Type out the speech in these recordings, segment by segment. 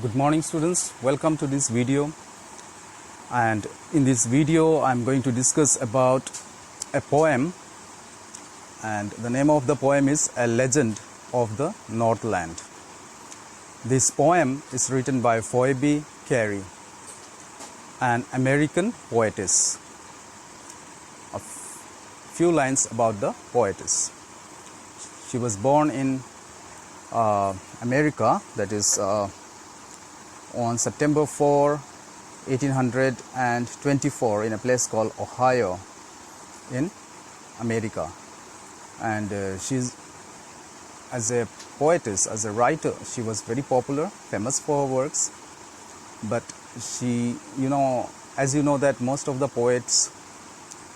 Good morning students, welcome to this video, and in this video I'm going to discuss about a poem, and the name of the poem is A Legend of the Northland. This poem is written by Phoebe Cary, an American poetess. A few lines about the poetess. She was born in America, that is on September 4, 1824 in a place called Ohio in America. And she's, as a poetess, as a writer, she was very popular, famous for her works. But she, as you know that most of the poets,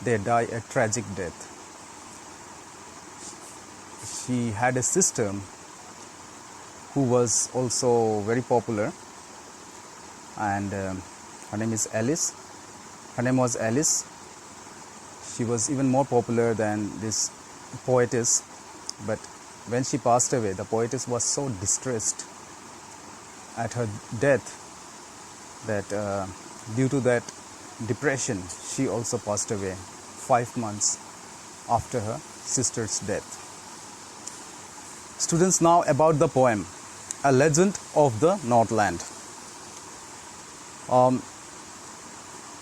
they die a tragic death. She had a sister who was also very popular, and her name is Alice. Her name was Alice. She was even more popular than this poetess, but when she passed away, the poetess was so distressed at her death that due to that depression, she also passed away 5 months after her sister's death. Students, now about the poem, A Legend of the Northland.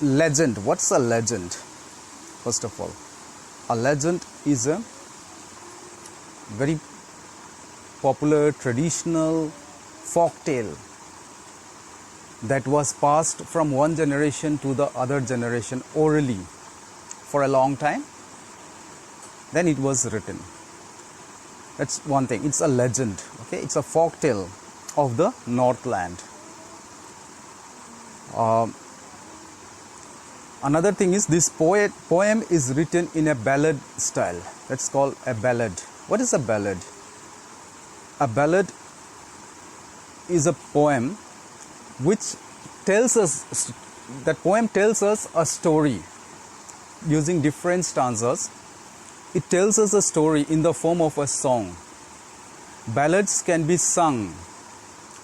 Legend. What's a legend? First of all, a legend is a very popular traditional folk tale that was passed from one generation to the other generation orally for a long time. Then it was written. That's one thing. It's a legend. Okay, it's a folk tale of the Northland. Another thing is this poem is written in a ballad style. That's called a ballad. What is a ballad? A ballad is a poem which tells us, that poem tells us a story using different stanzas. It tells us a story in the form of a song. Ballads can be sung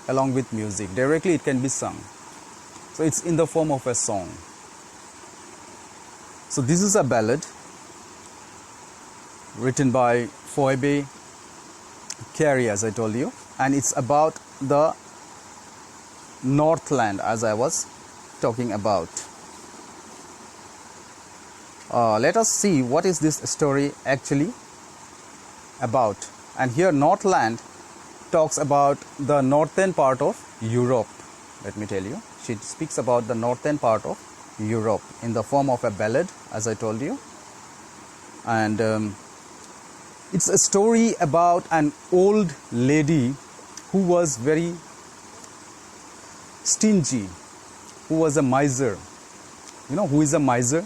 along with music. Directly it can be sung. So it's in the form of a song. So this is a ballad written by Phoebe Cary, as I told you, and it's about the Northland, as I was talking about. Let us see what is this story actually about. And here Northland talks about the northern part of Europe. Let me tell you, she speaks about the northern part of Europe in the form of a ballad, as I told you. And it's a story about an old lady who was very stingy, who was a miser. You know who is a miser?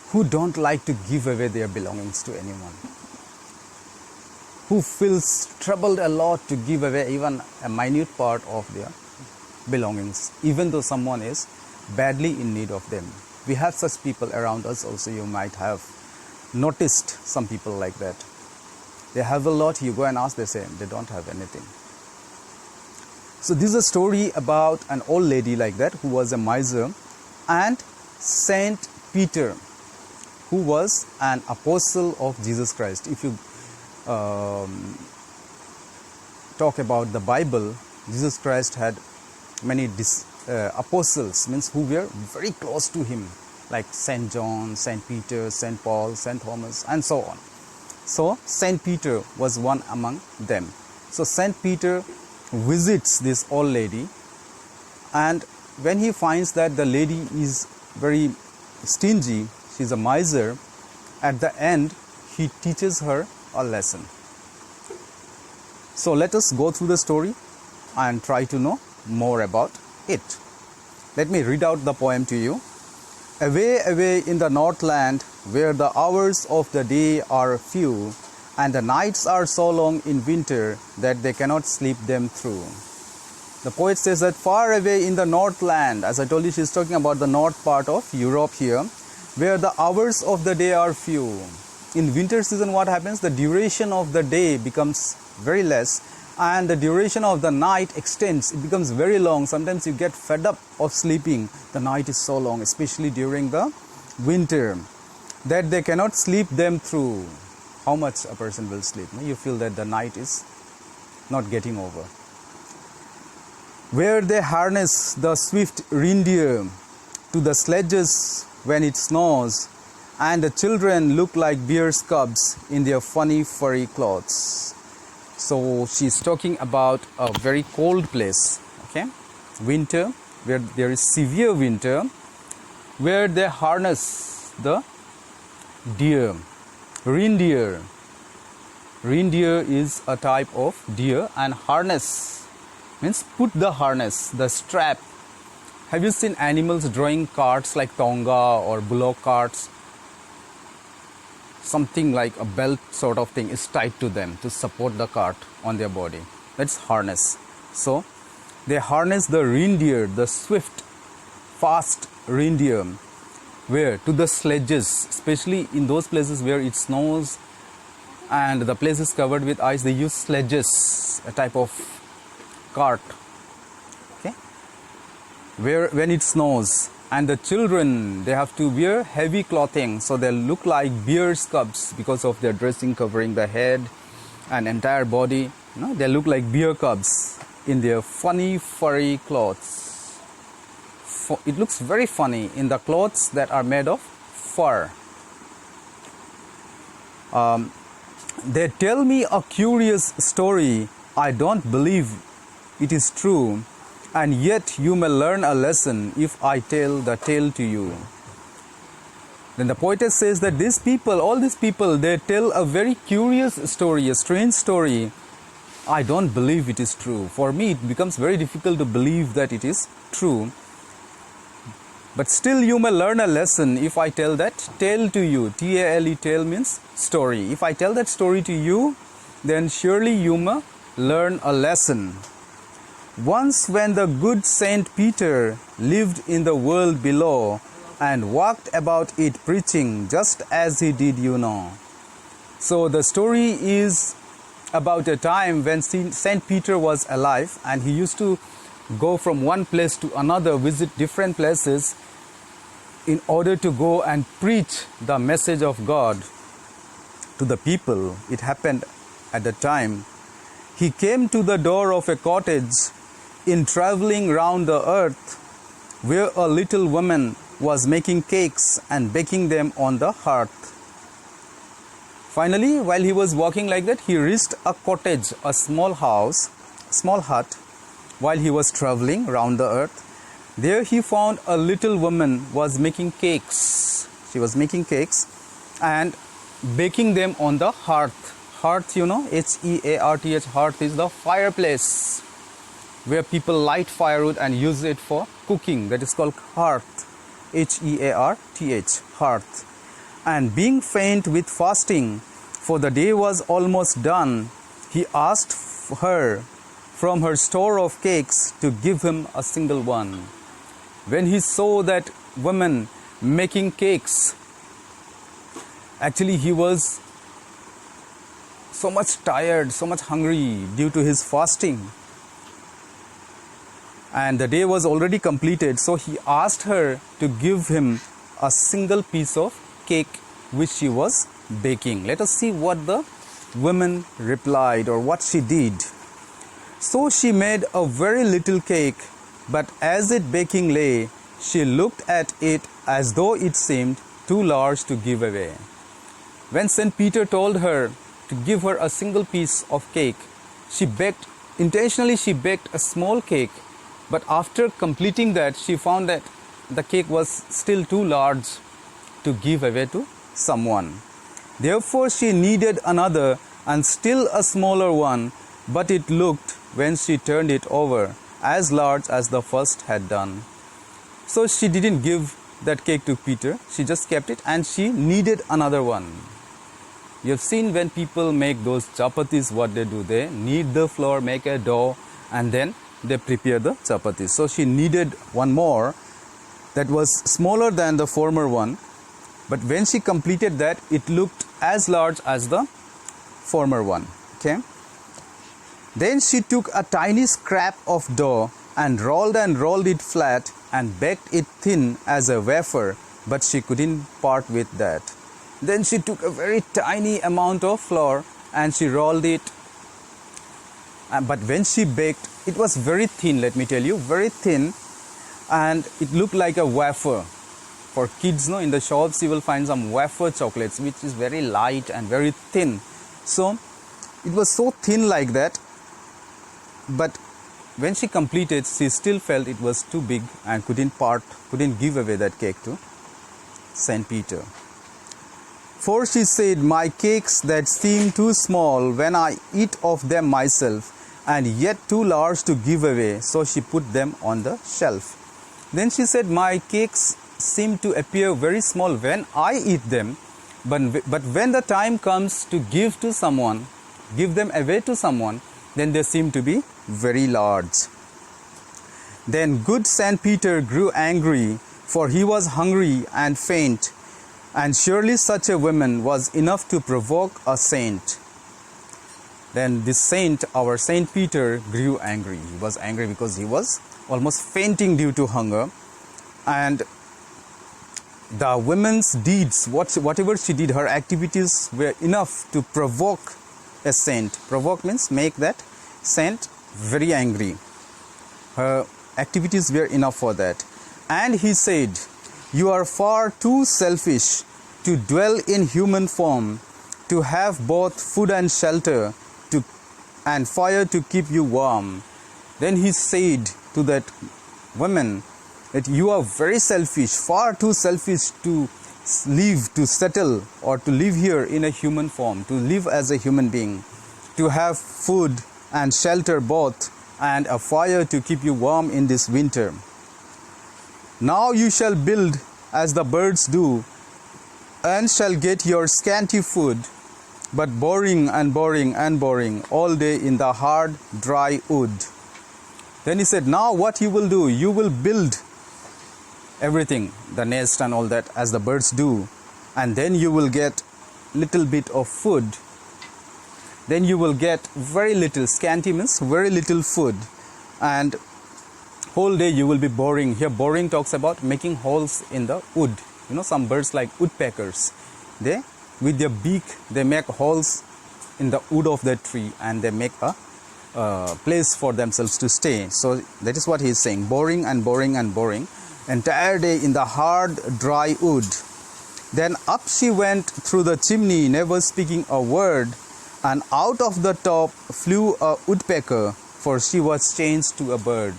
Who don't like to give away their belongings to anyone. Who feels troubled a lot to give away even a minute part of their belongings, even though someone is badly in need of them. We have such people around us also. You might have noticed some people like that. They have a lot, you go and ask, they say they don't have anything. So this is a story about an old lady like that who was a miser, and Saint Peter, who was an apostle of Jesus Christ. If you talk about the Bible, Jesus Christ had many apostles, means who were very close to him, like Saint John, Saint Peter, Saint Paul, Saint Thomas, and so on. So Saint Peter was one among them. So Saint Peter visits this old lady, and when he finds that the lady is very stingy, she's a miser, at the end he teaches her a lesson. So let us go through the story and try to know more about it. Let me read out the poem to you. Away, away in the Northland, where the hours of the day are few, and the nights are so long in winter that they cannot sleep them through. The poet says that far away in the Northland, as I told you, she's talking about the north part of Europe here, where the hours of the day are few. In winter season, what happens? The duration of the day becomes very less, and the duration of the night extends. It becomes very long. Sometimes you get fed up of sleeping. The night is so long, especially during the winter, that they cannot sleep them through. How much a person will sleep? You feel that the night is not getting over. Where they harness the swift reindeer to the sledges when it snows, and the children look like bear cubs in their funny furry clothes. So she's talking about a very cold place, okay? Winter, where there is severe winter, where they harness the deer, reindeer. Reindeer is a type of deer, and harness means put the harness, the strap. Have you seen animals drawing carts like tonga or bullock carts? Something like a belt sort of thing is tied to them to support the cart on their body. That's harness. So they harness the reindeer, the swift, fast reindeer, where? To the sledges, especially in those places where it snows and the place is covered with ice. They use sledges, a type of cart, okay, where when it snows. And the children, they have to wear heavy clothing, so they look like bear cubs because of their dressing covering the head and entire body. They look like bear cubs in their funny furry clothes. It looks very funny in the clothes that are made of fur. They tell me a curious story. I don't believe it is true. And yet you may learn a lesson if I tell the tale to you. Then the poetess says that these people, all these people, they tell a very curious story, a strange story. I don't believe it is true. For me, it becomes very difficult to believe that it is true. But still you may learn a lesson if I tell that tale to you. T-A-L-E, tale means story. If I tell that story to you, then surely you may learn a lesson. Once when the good Saint Peter lived in the world below and walked about it preaching just as he did, So the story is about a time when Saint Peter was alive, and he used to go from one place to another, visit different places in order to go and preach the message of God to the people. It happened at the time. He came to the door of a cottage in traveling round the earth, where a little woman was making cakes and baking them on the hearth. Finally, while he was walking like that, he reached a cottage, a small house, small hut, while he was traveling round the earth. There he found a little woman was making cakes. She was making cakes and baking them on the hearth. Hearth, H-E-A-R-T-H, hearth is the fireplace, where people light firewood and use it for cooking. That is called hearth, H-E-A-R-T-H, hearth. And being faint with fasting, for the day was almost done, he asked her from her store of cakes to give him a single one. When he saw that woman making cakes, actually he was so much tired, so much hungry due to his fasting. And the day was already completed, so he asked her to give him a single piece of cake which she was baking. Let us see what the woman replied, or what she did. So she made a very little cake, but as it baking lay, she looked at it as though it seemed too large to give away. When St. Peter told her to give her a single piece of cake, she baked a small cake. But after completing that, she found that the cake was still too large to give away to someone. Therefore, she needed another and still a smaller one, but it looked, when she turned it over, as large as the first had done. So she didn't give that cake to Peter. She just kept it, and she needed another one. You have seen when people make those chapatis, what they do. They knead the flour, make a dough, and then they prepare the chapatis. So she needed one more that was smaller than the former one, but when she completed that, it looked as large as the former one. Okay. Then she took a tiny scrap of dough and rolled it flat and baked it thin as a wafer, but she couldn't part with that. Then she took a very tiny amount of flour and she rolled it. But when she baked, it was very thin, let me tell you, very thin, and it looked like a wafer. For kids, no, in the shops you will find some wafer chocolates which is very light and very thin. So it was so thin like that, but when she completed, she still felt it was too big and couldn't give away that cake to Saint Peter. For she said, "My cakes that seem too small when I eat of them myself, and yet too large to give away," so she put them on the shelf. Then she said, "My cakes seem to appear very small when I eat them, but when the time comes to give to someone, give them away to someone, then they seem to be very large." Then good Saint Peter grew angry, for he was hungry and faint, and surely such a woman was enough to provoke a saint. Then this saint, our Saint Peter, grew angry. He was angry because he was almost fainting due to hunger, and the woman's deeds, whatever she did, her activities were enough to provoke a saint. Provoke means make that saint very angry. Her activities were enough for that. And he said, "You are far too selfish to dwell in human form, to have both food and shelter, and fire to keep you warm." Then he said to that woman that you are very selfish, far too selfish to live, to settle, or to live here in a human form, to live as a human being, to have food and shelter both, and a fire to keep you warm in this winter. Now you shall build as the birds do, and shall get your scanty food, but boring and boring and boring all day in the hard, dry wood. Then he said, now what you will do, you will build everything, the nest and all that, as the birds do, and then you will get little bit of food. Then you will get very little, scanty means very little food, and whole day you will be boring. Here boring talks about making holes in the wood. You know, some birds like woodpeckers, they with their beak they make holes in the wood of the tree, and they make a place for themselves to stay. So that is what he is saying, boring and boring and boring, entire day in the hard dry wood. Then up she went through the chimney, never speaking a word, and out of the top flew a woodpecker, for she was changed to a bird.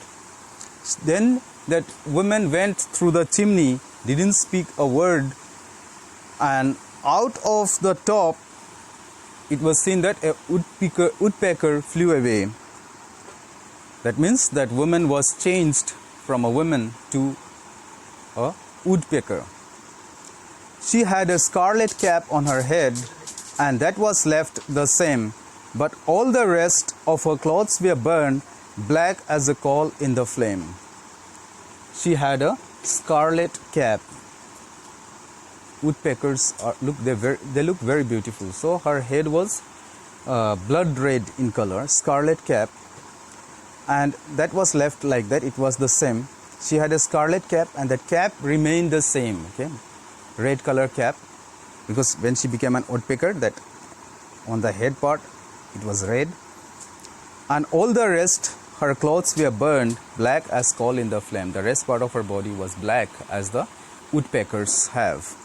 Then that woman went through the chimney, didn't speak a word, and out of the top it was seen that a woodpecker flew away. That means that woman was changed from a woman to a woodpecker. She had a scarlet cap on her head, and that was left the same, but all the rest of her clothes were burned black as a coal in the flame. She had a scarlet cap. Woodpeckers look very beautiful. So her head was blood red in color, scarlet cap, and that was left like that. It was the same. She had a scarlet cap, and that cap remained the same. Okay, red color cap, because when she became an woodpecker, that on the head part it was red, and all the rest, her clothes were burned black as coal in the flame. The rest part of her body was black as the woodpeckers have.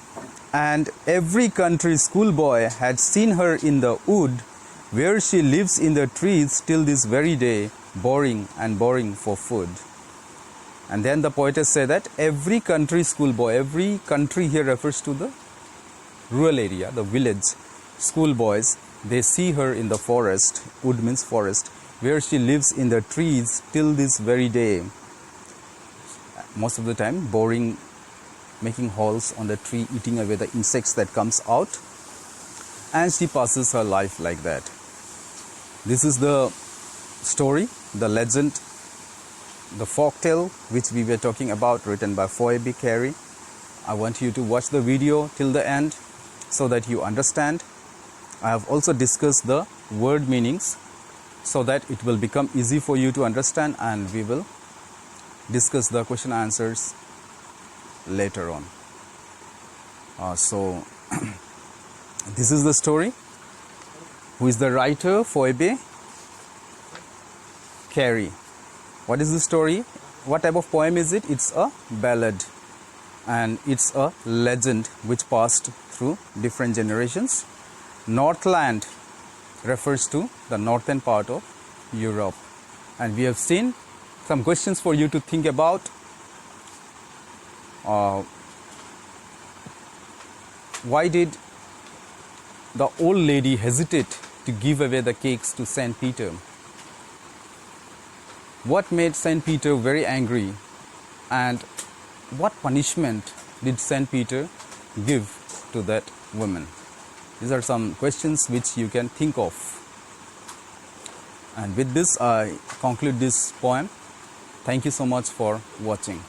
And every country schoolboy had seen her in the wood, where she lives in the trees till this very day, boring and boring for food. And then the poetess said that every country schoolboy, every country here refers to the rural area, the village schoolboys, they see her in the forest, wood means forest, where she lives in the trees till this very day. Most of the time boring, making holes on the tree, eating away the insects that comes out, and she passes her life like that. This is the story, the legend, the folk tale which we were talking about, written by Phoebe Carey. I want you to watch the video till the end so that you understand. I have also discussed the word meanings so that it will become easy for you to understand, and we will discuss the question answers later on. So this is the story. Who is the writer? Phoebe Cary. What is the story? What type of poem is it? It's a ballad, and it's a legend which passed through different generations. Northland refers to the northern part of Europe, and we have seen some questions for you to think about. Why did the old lady hesitate to give away the cakes to Saint Peter? What made Saint Peter very angry, and what punishment did Saint Peter give to that woman? These are some questions which you can think of. And with this, I conclude this poem. Thank you so much for watching.